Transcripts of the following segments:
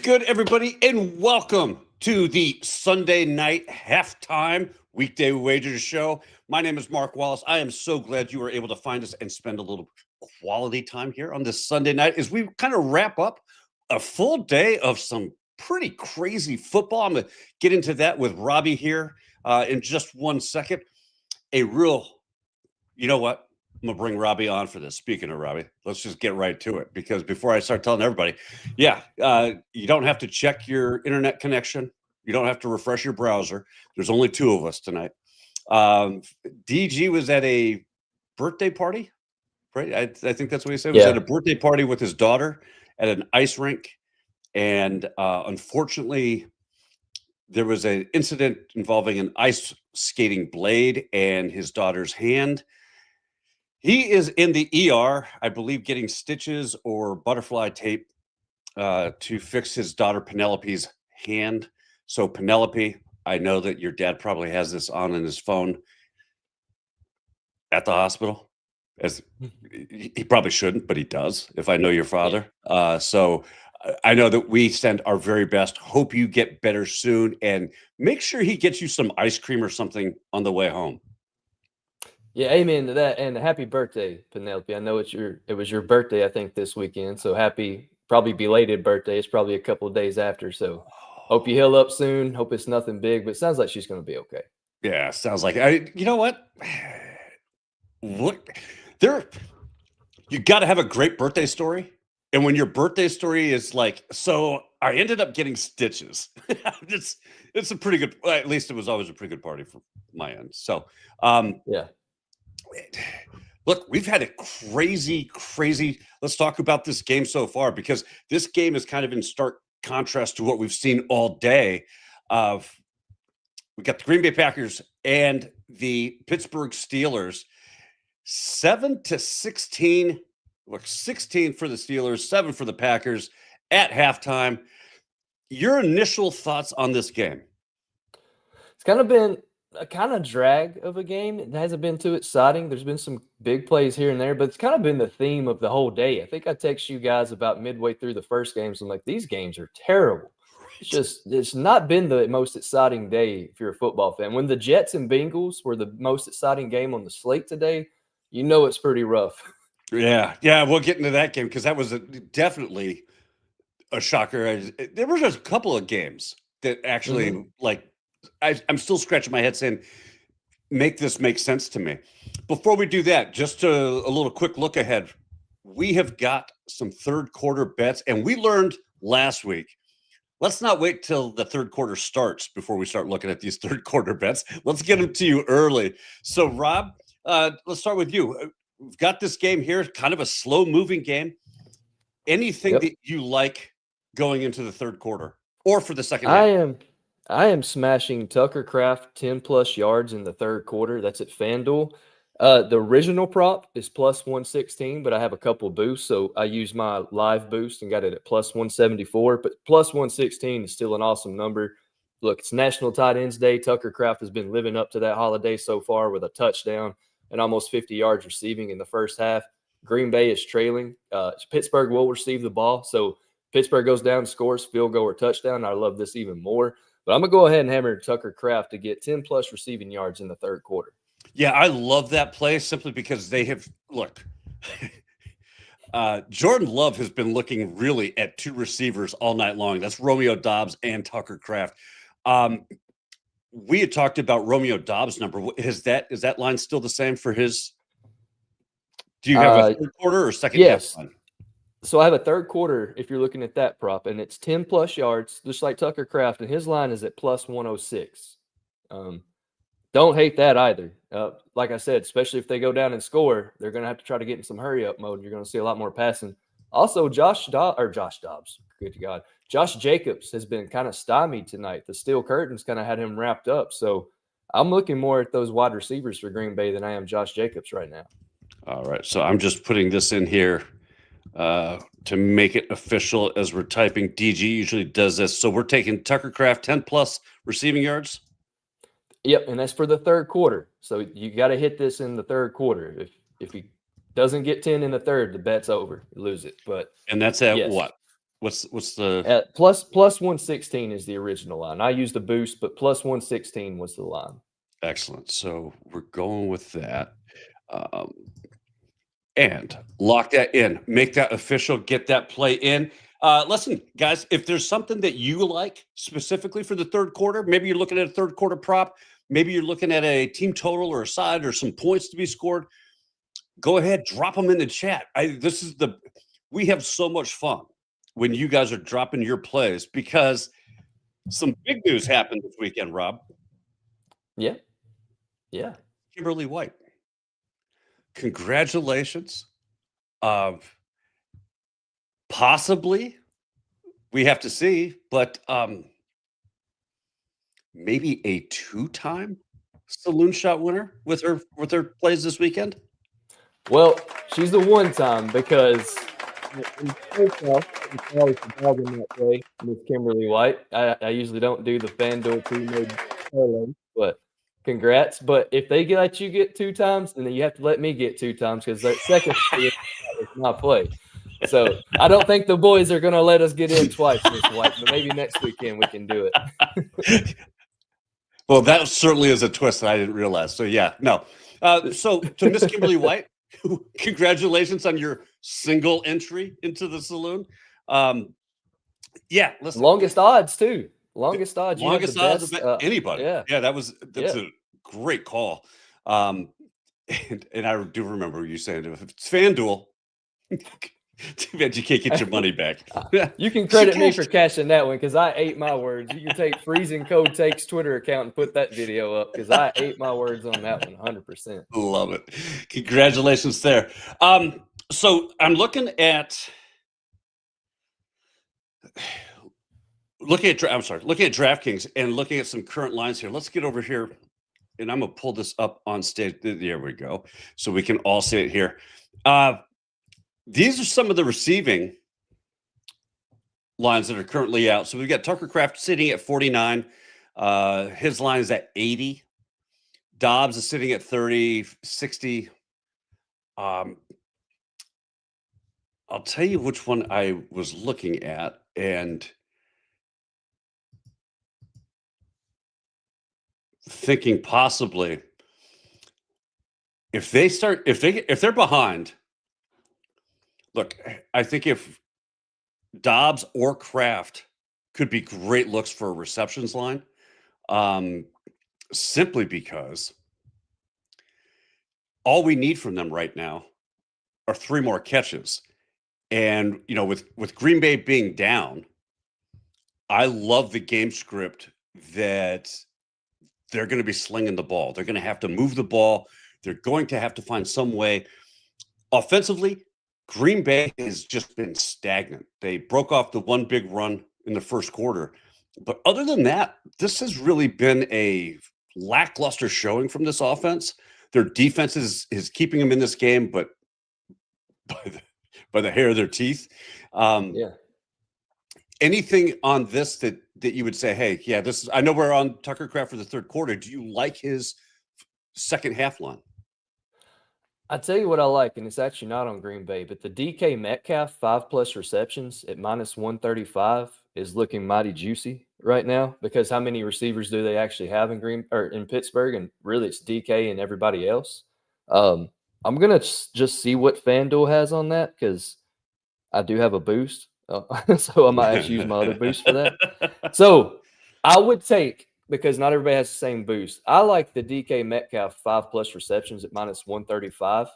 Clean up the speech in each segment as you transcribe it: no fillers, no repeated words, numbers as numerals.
good, everybody, and welcome to the Sunday night halftime weekday wagers show. My name is Mark Wallace. I am so glad you were able to find us and spend a little quality time here on this Sunday night as we kind of wrap up a full day of some pretty crazy football. I'm going to get into that with Robbie here in just 1 second. You know what? I'm going to bring Robbie on for this. Speaking of Robbie, let's just get right to it, because before I start telling everybody, you don't have to check your internet connection. You don't have to refresh your browser. There's only two of us tonight. DG was at a birthday party, right? I think that's what he said. He was at a birthday party with his daughter at an ice rink. And unfortunately, there was an incident involving an ice skating blade and his daughter's hand. He is in the ER, I believe, getting stitches or butterfly tape to fix his daughter Penelope's hand. So Penelope, I know that your dad probably has this on in his phone at the hospital. As he probably shouldn't, but he does, if I know your father. So I know that we send our very best. Hope you get better soon, and make sure he gets you some ice cream or something on the way home. Yeah, amen to that, and happy birthday, Penelope. I know it was your birthday, I think, this weekend. So happy, probably belated birthday. It's probably a couple of days after. So hope you heal up soon. Hope it's nothing big, but it sounds like she's going to be okay. Yeah, sounds like you know what? You got to have a great birthday story. And when your birthday story is like, so I ended up getting stitches. It's a pretty good, at least it was always a pretty good party from my end. So, yeah. Look, we've had a crazy. Let's talk about this game so far, because this game is kind of in stark contrast to what we've seen all day. We got the Green Bay Packers and the Pittsburgh Steelers, 7-16. Look, 16 for the Steelers, 7 for the Packers at halftime. Your initial thoughts on this game? It's kind of been a kind of drag of a game. It hasn't been too exciting. There's been some big plays here and there, but it's kind of been the theme of the whole day. I think I texted you guys about midway through the first game. So I'm like, these games are terrible. It's not been the most exciting day if you're a football fan. When the Jets and Bengals were the most exciting game on the slate today, you know it's pretty rough. Yeah, we'll get into that game, because that was definitely a shocker. There were just a couple of games that actually, I'm still scratching my head saying, make this make sense to me. Before we do that, just a little quick look ahead. We have got some third quarter bets, and we learned last week, let's not wait till the third quarter starts before we start looking at these third quarter bets. Let's get them to you early. So, Rob, let's start with you. We've got this game here, kind of a slow-moving game. Anything that you like going into the third quarter or for the second half? I am smashing Tucker Kraft 10+ yards in the third quarter. That's at FanDuel. The original prop is plus 116, but I have a couple boosts, so I used my live boost and got it at plus 174. But plus 116 is still an awesome number. Look, it's National Tight Ends Day. Tucker Kraft has been living up to that holiday so far with a touchdown and almost 50 yards receiving in the first half. Green Bay is trailing. Pittsburgh will receive the ball, so Pittsburgh goes down, scores, field goal or touchdown. I love this even more. But I'm going to go ahead and hammer Tucker Kraft to get 10+ receiving yards in the third quarter. Yeah, I love that play simply because they have – look, Jordan Love has been looking really at two receivers all night long. That's Romeo Doubs and Tucker Kraft. We had talked about Romeo Doubs' number. Is that line still the same for his – do you have a third quarter or second half line? So I have a third quarter if you're looking at that prop, and it's 10+ yards, just like Tucker Kraft, and his line is at plus 106. Don't hate that either. Like I said, especially if they go down and score, they're going to have to try to get in some hurry-up mode. You're going to see a lot more passing. Also, Josh Dobbs, good God. Josh Jacobs has been kind of stymied tonight. The steel curtains kind of had him wrapped up. So I'm looking more at those wide receivers for Green Bay than I am Josh Jacobs right now. All right, so I'm just putting this in here to make it official as we're typing. DG usually does this. So we're taking Tucker Kraft 10+ receiving yards. Yep, and that's for the third quarter. So you got to hit this in the third quarter. If he doesn't get 10 in the third, the bet's over. You lose it. And that's at what? What's the Plus 116 is the original line. I used the boost, but plus 116 was the line. excellent? So we're going with that. Um, and lock that in, make that official, get that play in. Listen, guys, if there's something that you like specifically for the third quarter, maybe you're looking at a third quarter prop, maybe you're looking at a team total or a side or some points to be scored, go ahead, drop them in the chat. We have so much fun when you guys are dropping your plays because some big news happened this weekend, Rob. Yeah. Yeah. Kimberly White. Congratulations. Possibly, we have to see, but maybe a two-time saloon shot winner with her plays this weekend. Well, she's the one time because in that way, Miss Kimberly White. I usually don't do the FanDuel pre-made parlay, but congrats. But if they let you get two times, then you have to let me get two times because that second is my play. So I don't think the boys are going to let us get in twice, Miss White, but maybe next weekend we can do it. Well, that certainly is a twist that I didn't realize. So yeah, no. So to Miss Kimberly White, congratulations on your single entry into the saloon. Yeah, listen. Longest odds too. Longest odds. Longest odds of anybody. Yeah, that's a great call. And I do remember you saying if it's FanDuel, too bad you can't get your money back. You can credit me for cashing that one because I ate my words. You can take Freezing Code Takes Twitter account and put that video up because I ate my words on that one 100%. Love it. Congratulations there. So I'm looking at DraftKings and looking at some current lines here. Let's get over here, and I'm gonna pull this up on stage. There we go, so we can all see it here. These are some of the receiving lines that are currently out. So we've got Tucker Kraft sitting at 49. His line is at 80. Dobbs is sitting at 30, 60. I'll tell you which one I was looking at, and thinking possibly if they're behind. Look, I think if Dobbs or Kraft could be great looks for a receptions line, simply because all we need from them right now are 3 more catches. And, with Green Bay being down, I love the game script that they're going to be slinging the ball. They're going to have to move the ball. They're going to have to find some way. Offensively, Green Bay has just been stagnant. They broke off the one big run in the first quarter. But other than that, this has really been a lackluster showing from this offense. Their defense is keeping them in this game, but by the hair of their teeth. Yeah. Anything on this that you would say, hey, yeah, this is, I know we're on Tucker Kraft for the third quarter. Do you like his second half line? I tell you what I like, and it's actually not on Green Bay, but the DK Metcalf 5+ receptions at minus 135 is looking mighty juicy right now because how many receivers do they actually have in Pittsburgh? And really it's DK and everybody else. I'm going to just see what FanDuel has on that because I do have a boost. So I might actually use my other boost for that. So I would take, because not everybody has the same boost, I like the DK Metcalf 5+ receptions at minus 135.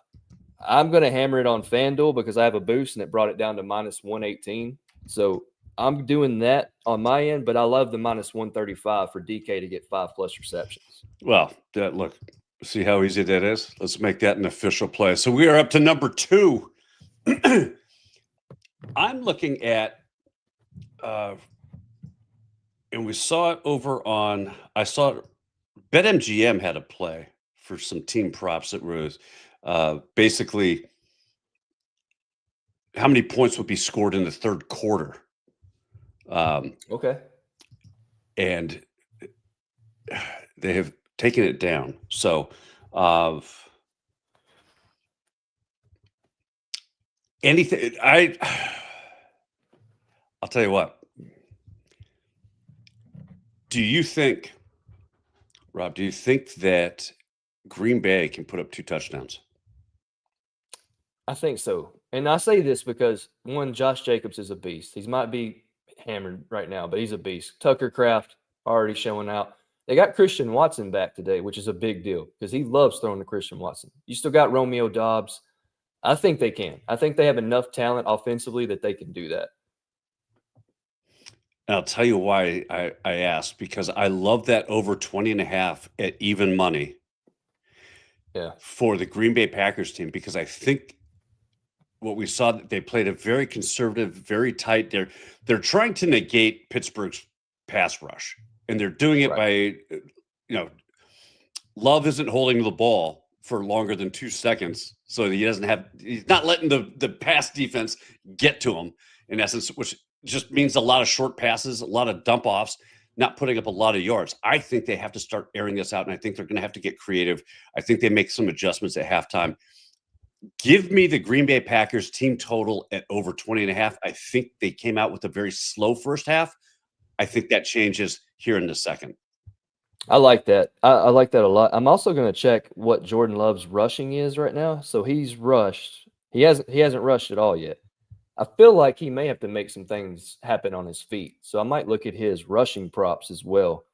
I'm going to hammer it on FanDuel because I have a boost and it brought it down to minus 118. So I'm doing that on my end, but I love the minus 135 for DK to get 5+ receptions. Well, look, see how easy that is? Let's make that an official play. So we are up to number 2. I'm looking at, and we saw it over on, I saw it, BetMGM had a play for some team props that was basically how many points would be scored in the third quarter. Okay. And they have taken it down. So, anything, I'll tell you what. Do you think, Rob, do you think that Green Bay can put up 2 touchdowns? I think so. And I say this because, one, Josh Jacobs is a beast. He might be hammered right now, but he's a beast. Tucker Kraft already showing out. They got Christian Watson back today, which is a big deal because he loves throwing to Christian Watson. You still got Romeo Doubs. I think they can. I think they have enough talent offensively that they can do that. And I'll tell you why I asked, because I love that over 20.5 at even money for the Green Bay Packers team, because I think what we saw, that they played a very conservative, very tight. They're trying to negate Pittsburgh's pass rush, and they're doing it by, Love isn't holding the ball for longer than 2 seconds, so he's not letting the pass defense get to him, in essence, which just means a lot of short passes, a lot of dump offs, not putting up a lot of yards. I think they have to start airing this out, and I think they're going to have to get creative. I think they make some adjustments at halftime. Give me the Green Bay Packers team total at over 20.5. I think they came out with a very slow first half. I think that changes here in the second. I like that. I like that a lot. I'm also going to check what Jordan Love's rushing is right now. So he's rushed. He hasn't rushed at all yet. I feel like he may have to make some things happen on his feet. So I might look at his rushing props as well.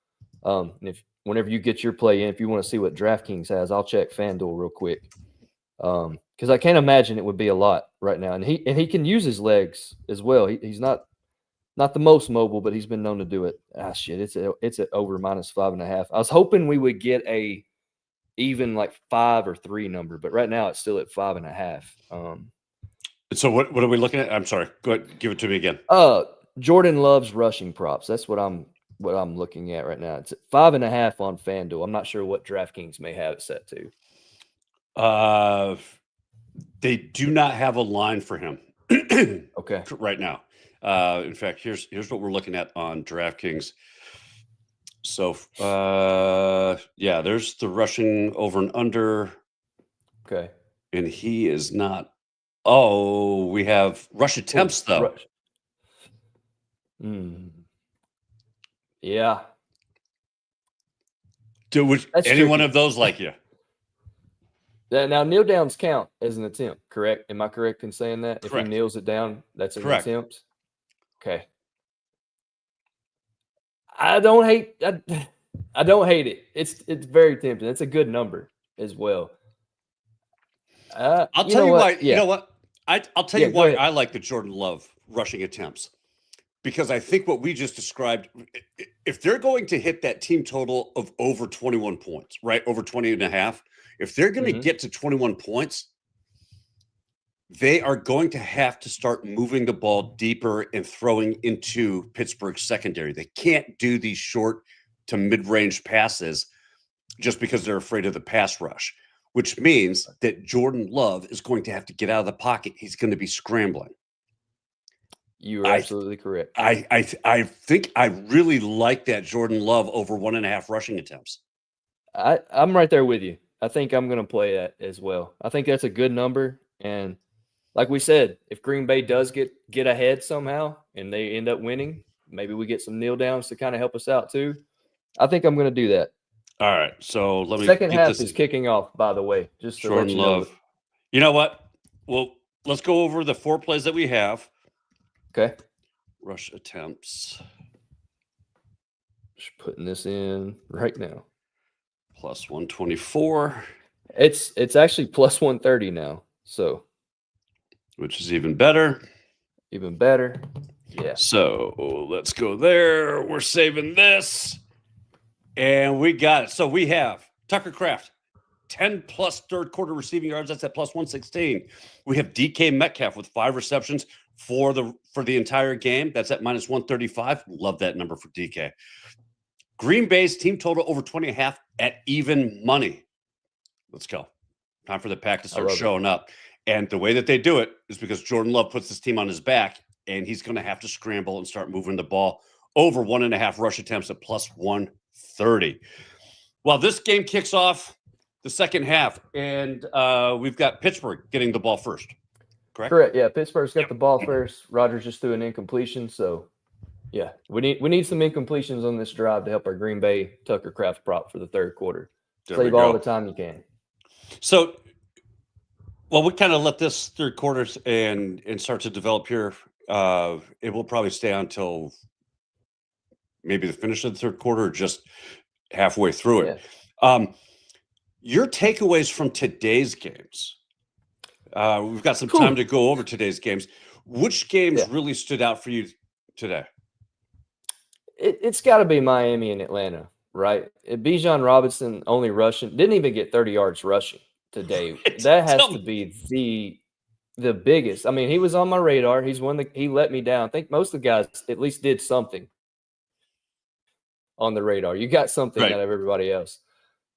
And whenever you get your play in, if you want to see what DraftKings has, I'll check FanDuel real quick. Because I can't imagine it would be a lot right now. And he can use his legs as well. He's not the most mobile, but he's been known to do it. It's at over -5.5. I was hoping we would get a even like 5 or 3 number, but right now it's still at 5.5. So what are we looking at? I'm sorry. Go ahead, give it to me again. Jordan Love's rushing props. That's what I'm looking at right now. It's at 5.5 on FanDuel. I'm not sure what DraftKings may have it set to. They do not have a line for him. Okay. Right now. In fact, here's what we're looking at on DraftKings. So, there's the rushing over and under. Okay. And he is not. Oh, we have rush attempts, though. Yeah. Would any one of those like you? Now, kneel downs count as an attempt, correct? Am I correct in saying that? Correct. If he kneels it down, that's an Correct. attempt? Okay. I don't hate it. It's very tempting. It's a good number as well. I'll tell you why. Yeah. You know what? I'll tell you why ahead. I like the Jordan Love rushing attempts. Because I think what we just described, if they're going to hit that team total of over 21 points, right? Over 20.5, if they're going to get to 21 points, they are going to have to start moving the ball deeper and throwing into Pittsburgh's secondary. They can't do these short to mid-range passes just because they're afraid of the pass rush, which means that Jordan Love is going to have to get out of the pocket. He's going to be scrambling. You are absolutely correct. I think I really like that Jordan Love over 1.5 rushing attempts. I'm right there with you. I think I'm going to play that as well. I think that's a good number. And like we said, if Green Bay does get ahead somehow and they end up winning, maybe we get some kneel downs to kind of help us out too. I think I'm going to do that. All right. So let me. Second half is kicking off, by the way. Just to Jordan let you know. Love. You know what? Well, let's go over the 4 plays that we have. Okay. Rush attempts. Just putting this in right now. Plus 124. It's actually plus 130 now. So, which is even better. Even better. Yeah. So let's go there. We're saving this. And we got it. So we have Tucker Kraft, 10 plus third quarter receiving yards. That's at plus 116. We have DK Metcalf with 5 receptions for the entire game. That's at minus 135. Love that number for DK. Green Bay's team total over 20.5 at even money. Let's go. Time for the pack to start showing up. And the way that they do it is because Jordan Love puts this team on his back, and he's going to have to scramble and start moving the ball over 1.5 rush attempts at plus 130. Well, this game kicks off the second half, and we've got Pittsburgh getting the ball first. correct? Correct. Yeah, Pittsburgh's got the ball first. Rodgers just threw an incompletion, so yeah, we need some incompletions on this drive to help our Green Bay Tucker Craft prop for the third quarter. Save all the time you can. So, well, we kind of let this third quarter and start to develop here. It will probably stay on until maybe the finish of the third quarter, or just halfway through it. Yeah. Your takeaways from today's games. We've got some time to go over today's games. Which games really stood out for you today? It's got to be Miami and Atlanta, right? Bijan Robinson only rushing, didn't even get 30 yards rushing today. That has to be the biggest. I mean, he was on my radar. He's one that he let me down. I think most of the guys at least did something on the radar. You got something out of everybody else.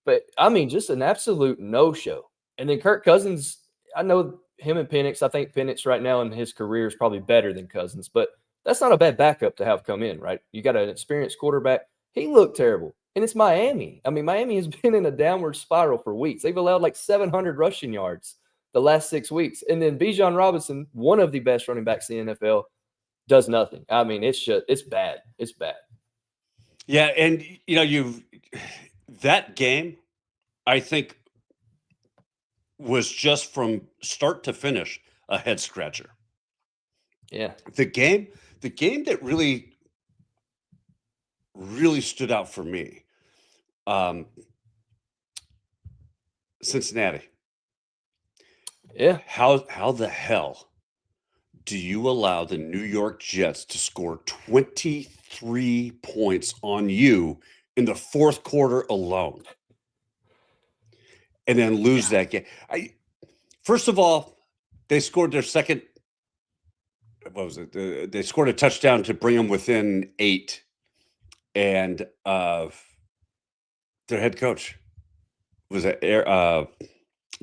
But, I mean, just an absolute no-show. And then Kirk Cousins, I know him and Penix. I think Penix right now in his career is probably better than Cousins. But that's not a bad backup to have come in, right? You got an experienced quarterback. He looked terrible. And it's Miami. I mean, Miami has been in a downward spiral for weeks. They've allowed like 700 rushing yards the last 6 weeks. And then Bijan Robinson, one of the best running backs in the NFL, does nothing. I mean, it's bad. It's bad. Yeah, and that game, I think, was just from start to finish a head scratcher. Yeah. The game that really stood out for me, Cincinnati. Yeah. How the hell do you allow the New York Jets to score 23 points on you in the fourth quarter alone and then lose that game? First of all, they scored their second. What was it? They scored a touchdown to bring them within 8, and their head coach was I'm trying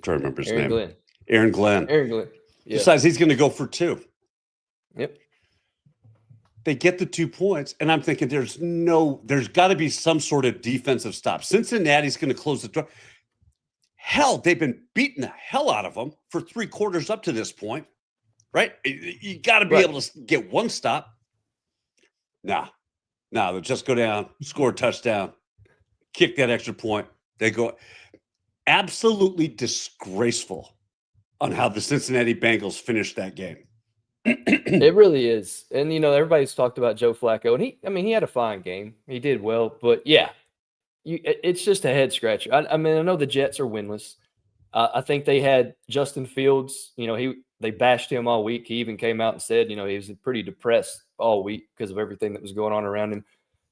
to remember his name. Aaron Glenn. Yeah. Decides he's going to go for 2. Yep. They get the 2 points, and I'm thinking there's got to be some sort of defensive stop. Cincinnati's going to close the door. Hell, they've been beating the hell out of them for 3 quarters up to this point, right? You got to be able to get one stop. Nah, they'll just go down, score a touchdown, kick that extra point. They go absolutely disgraceful on how the Cincinnati Bengals finished that game. It really is. And, everybody's talked about Joe Flacco. And he had a fine game. He did well. But, yeah, it's just a head scratcher. I mean, I know the Jets are winless. I think they had Justin Fields. They bashed him all week. He even came out and said, he was pretty depressed all week because of everything that was going on around him.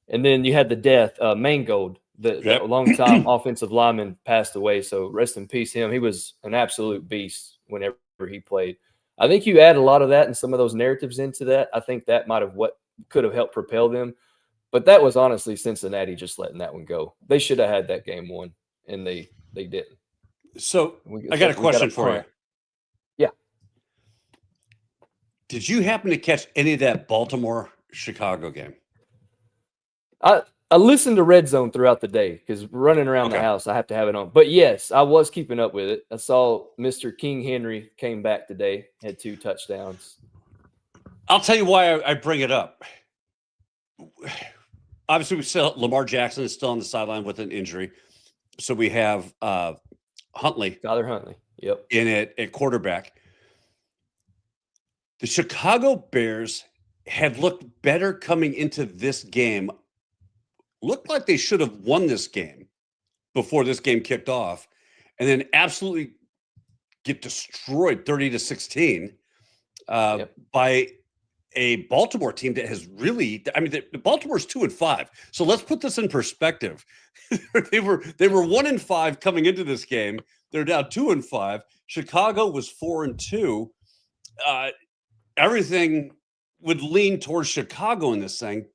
And then you had the death. Mangold, the long-time offensive lineman, passed away. So rest in peace him. He was an absolute beast whenever he played. I think you add a lot of that and some of those narratives into that. I think that might have what could have helped propel them. But that was honestly Cincinnati just letting that one go. They should have had that game won, and they didn't. So I got a question for you. Yeah. Did you happen to catch any of that Baltimore-Chicago game? I listened to Red Zone throughout the day because running around the house, I have to have it on. But, yes, I was keeping up with it. I saw Mr. King Henry came back today, had 2 touchdowns. I'll tell you why I bring it up. Obviously, we still Lamar Jackson is still on the sideline with an injury. So we have Huntley. Tyler Huntley, yep. In it at quarterback. The Chicago Bears had looked better coming into this game. Looked like they should have won this game before this game kicked off, and then absolutely get destroyed 30-16 by a Baltimore team that has really, the Baltimore's 2-5. So let's put this in perspective. they were 1-5 coming into this game. They're now 2-5. Chicago was 4-2. Everything would lean towards Chicago in this thing.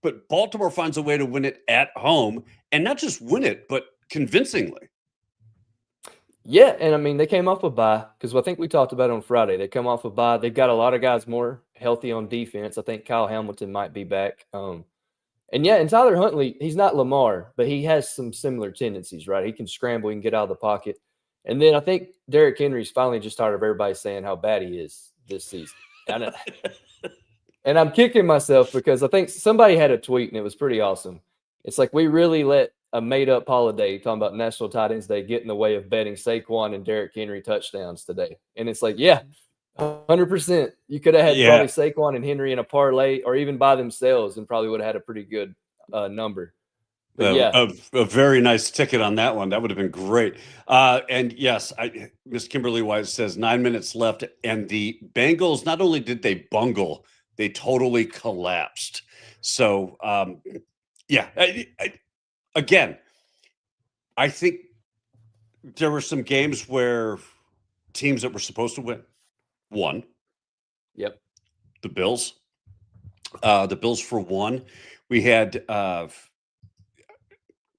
But Baltimore finds a way to win it at home, and not just win it, but convincingly. Yeah, and they came off a bye because I think we talked about it on Friday. They come off a bye. They've got a lot of guys more healthy on defense. I think Kyle Hamilton might be back. And Tyler Huntley, he's not Lamar, but he has some similar tendencies, right? He can scramble, he can get out of the pocket. And then I think Derrick Henry's finally just tired of everybody saying how bad he is this season. And I'm kicking myself because I think somebody had a tweet and it was pretty awesome. It's like we really let a made-up holiday talking about National Tight Ends Day get in the way of betting Saquon and Derrick Henry touchdowns today. And it's like, yeah, 100%. You could have had probably Saquon and Henry in a parlay or even by themselves and probably would have had a pretty good number. But a very nice ticket on that one. That would have been great. And yes, Miss Kimberly White says 9 minutes left, and the Bengals, not only did they bungle, they totally collapsed. So, yeah, again, I think there were some games where teams that were supposed to win won. Yep. The Bills for one. We had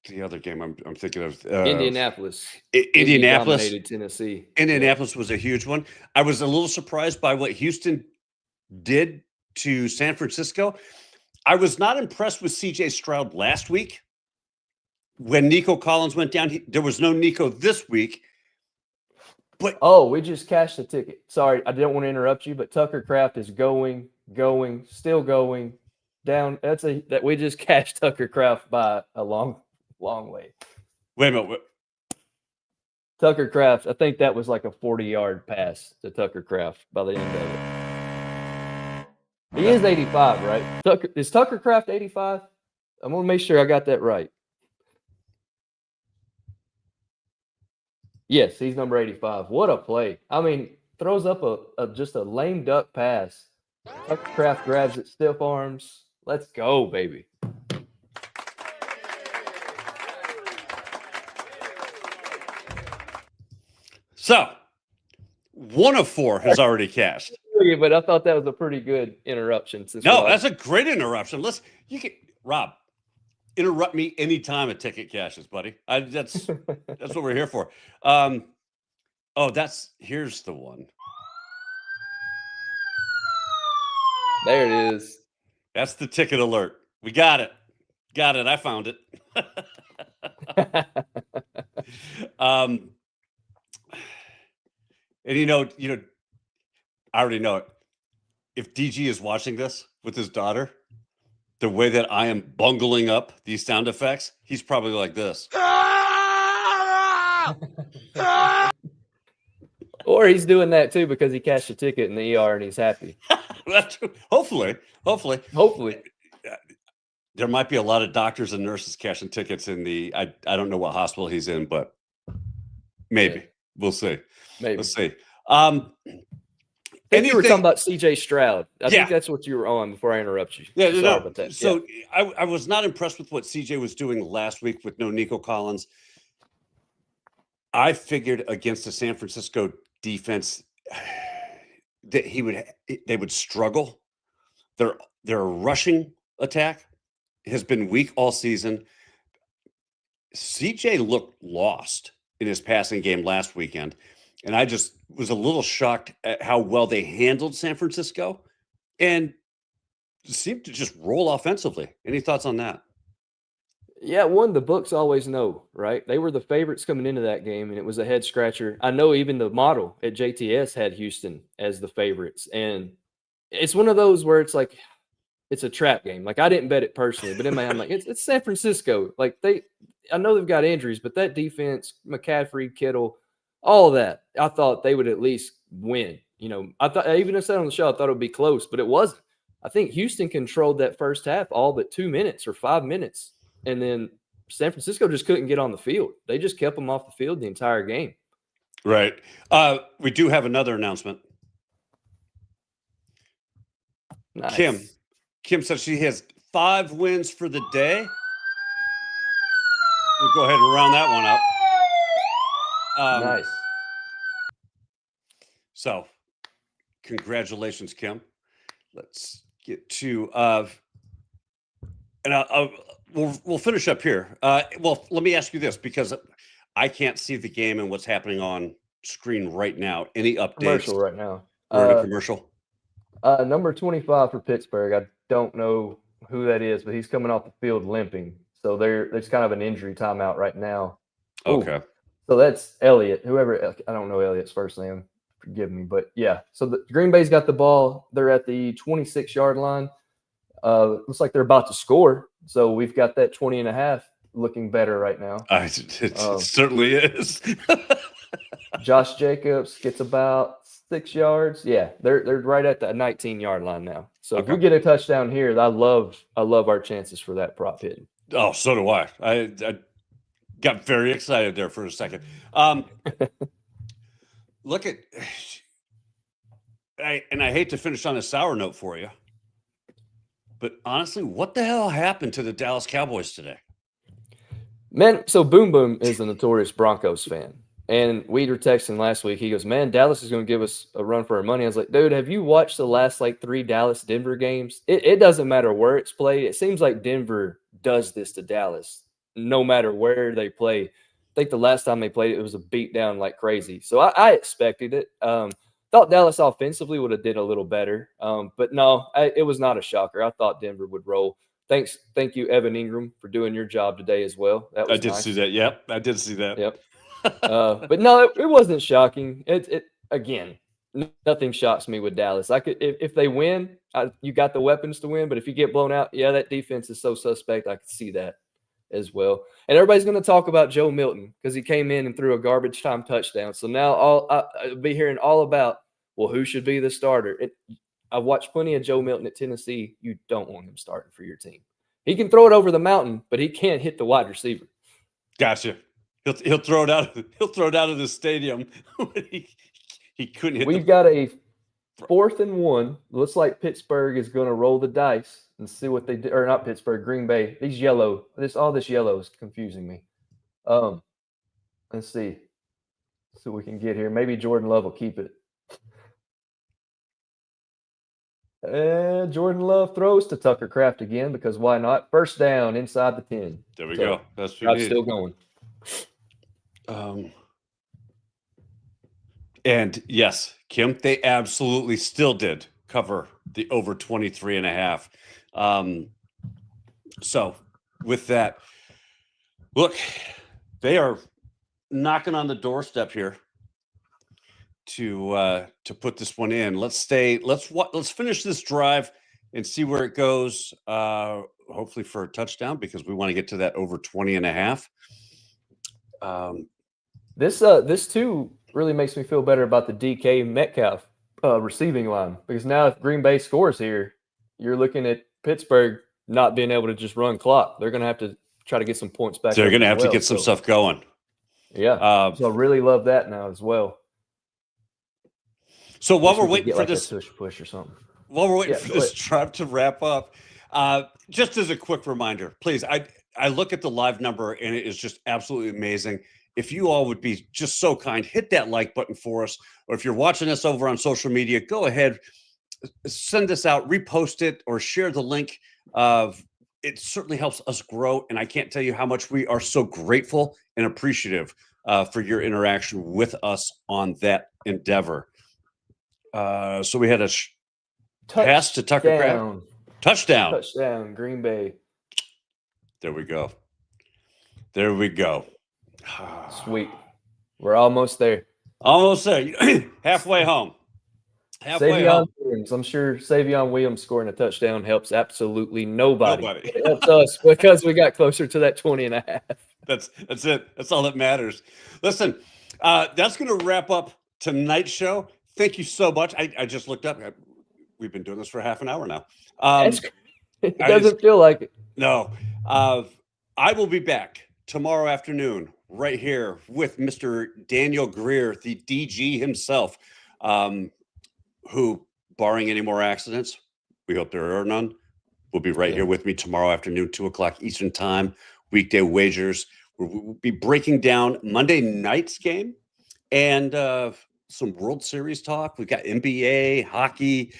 the other game I'm thinking of. Indianapolis. Indianapolis dominated Tennessee. Indianapolis was a huge one. I was a little surprised by what Houston did to San Francisco. I was not impressed with CJ Stroud last week. When Nico Collins went down, there was no Nico this week. But we just cashed the ticket. Sorry, I didn't want to interrupt you, but Tucker Kraft is still going down. That we just cashed Tucker Kraft by a long way. Wait a minute. Tucker Kraft, I think that was like a 40-yard pass to Tucker Kraft by the end of it. He is 85, right? Is Tucker Kraft 85? I'm going to make sure I got that right. Yes, he's number 85. What a play. I mean, throws up just a lame duck pass. Tucker Kraft grabs it, stiff arms. Let's go, baby. So, 1 of 4 has already cashed. But I thought that was a pretty good interruption. That's a great interruption. Rob, interrupt me anytime a ticket cashes, buddy. That's what we're here for. Here's the one. There it is. That's the ticket alert. We got it. I found it. And I already know it. If DG is watching this with his daughter, the way that I am bungling up these sound effects, he's probably like this. Or he's doing that too because he cashed a ticket in the ER and he's happy. Hopefully. Hopefully. There might be a lot of doctors and nurses cashing tickets in I don't know what hospital he's in, but maybe. Yeah. We'll see. Maybe. We'll see. You were talking about CJ Stroud. I think that's what you were on before I interrupt you. Yeah, sorry about that. So I was not impressed with what CJ was doing last week with no Nico Collins. I figured against the San Francisco defense that they would struggle. Their rushing attack has been weak all season. CJ looked lost in his passing game last weekend. And I just was a little shocked at how well they handled San Francisco and seemed to just roll offensively. Any thoughts on that? Yeah, the books always know, right? They were the favorites coming into that game, and it was a head scratcher. I know even the model at JTS had Houston as the favorites. And it's one of those where it's like, it's a trap game. Like, I didn't bet it personally, but in my head, I'm like, it's San Francisco. Like, I know they've got injuries, but that defense, McCaffrey, Kittle, all of that, I thought they would at least win. I even said on the show, I thought it would be close, but it wasn't. I think Houston controlled that first half all but 2 minutes or 5 minutes. And then San Francisco just couldn't get on the field. They just kept them off the field the entire game. Right. We do have another announcement. Nice. Kim says she has 5 wins for the day. We'll go ahead and round that one up. Nice. So, congratulations, Kim. Let's get to we'll finish up here. Well, let me ask you this, because I can't see the game and what's happening on screen right now. Any updates? Commercial right now. We're in a commercial. Number 25 for Pittsburgh. I don't know who that is, but he's coming off the field limping. So there's kind of an injury timeout right now. Okay. So that's Elliott. I don't know Elliott's first name. forgive me. But yeah, so the Green Bay's got the ball. They're at the 26-yard line. Looks like they're about to score. So we've got that 20.5 looking better right now. It certainly is. Josh Jacobs gets about 6 yards. Yeah, they're right at the 19-yard line now. So if we get a touchdown here, I love our chances for that prop hitting. Oh, so do I. I got very excited there for a second. Look at, I hate to finish on a sour note for you, but honestly, what the hell happened to the Dallas Cowboys today? Man, so Boom Boom is a notorious Broncos fan. And we were texting last week. He goes, man, Dallas is going to give us a run for our money. I was like, dude, have you watched the last 3 Dallas-Denver games? It doesn't matter where it's played. It seems like Denver does this to Dallas no matter where they play. I think the last time they played it was a beatdown like crazy. So I expected it. Thought Dallas offensively would have did a little better. But no, it was not a shocker. I thought Denver would roll. Thank you, Evan Ingram, for doing your job today as well. That was I did nice. see that. Yep, I did see that. Yep. But no, it wasn't shocking. It again, nothing shocks me with Dallas. I could if they win, you got the weapons to win. But if you get blown out, yeah, that defense is so suspect. I could see that as well. And everybody's going to talk about Joe Milton because he came in and threw a garbage time touchdown. So now I'll be hearing all about, well, who should be the starter. I've watched plenty of Joe Milton at Tennessee. You don't want him starting for your team. He can throw it over the mountain, but he can't hit the wide receiver. Gotcha. He'll throw it out. He'll throw it out of the stadium. he couldn't hit. We've got a 4th and 1. Looks like Pittsburgh is going to roll the dice and see what they do. Or not Pittsburgh, Green Bay. All this yellow is confusing me. Let's see. So we can get here. Maybe Jordan Love will keep it. And Jordan Love throws to Tucker Kraft again because why not? First down inside the 10. There we go. That's what still going. And yes, Kim, they absolutely still did cover the over 23.5. So with that, look, they are knocking on the doorstep here to put this one in. Let's finish this drive and see where it goes. Hopefully for a touchdown because we want to get to that over 20.5. This too really makes me feel better about the DK Metcalf receiving line because now if Green Bay scores here, you're looking at Pittsburgh not being able to just run clock. They're going to have to try to get some points back. They're going to have to get some stuff going. Yeah. So I really love that now as well. So while we're waiting for this push or something, while we're waiting for this drive to wrap up, just as a quick reminder, please, I look at the live number and it is just absolutely amazing. If you all would be just so kind, hit that like button for us. Or if you're watching us over on social media, go ahead, send this out, repost it, or share the link. It certainly helps us grow. And I can't tell you how much we are so grateful and appreciative for your interaction with us on that endeavor. So we had a pass to Tucker Kraft. Touchdown, Green Bay. There we go. Sweet. We're almost there. Halfway home. Williams. I'm sure Savion Williams scoring a touchdown helps absolutely nobody. It helps us because we got closer to that 20.5. That's it. That's all that matters. Listen, that's going to wrap up tonight's show. Thank you so much. I just looked up. We've been doing this for half an hour now. It doesn't feel like it. No. I will be back tomorrow afternoon right here with Mr. Daniel Greer, the DG himself, who, barring any more accidents, we hope there are none, will be right here with me tomorrow afternoon, 2:00 Eastern time, Weekday Wagers. We'll be breaking down Monday night's game and some World Series talk. We've got NBA, hockey.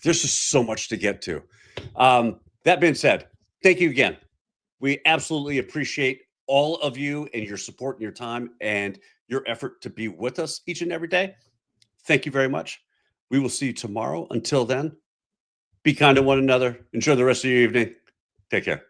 There's just so much to get to. That being said, thank you again. We absolutely appreciate all of you and your support and your time and your effort to be with us each and every day. Thank you very much. We will see you tomorrow. Until then, be kind to one another. Enjoy the rest of your evening. Take care.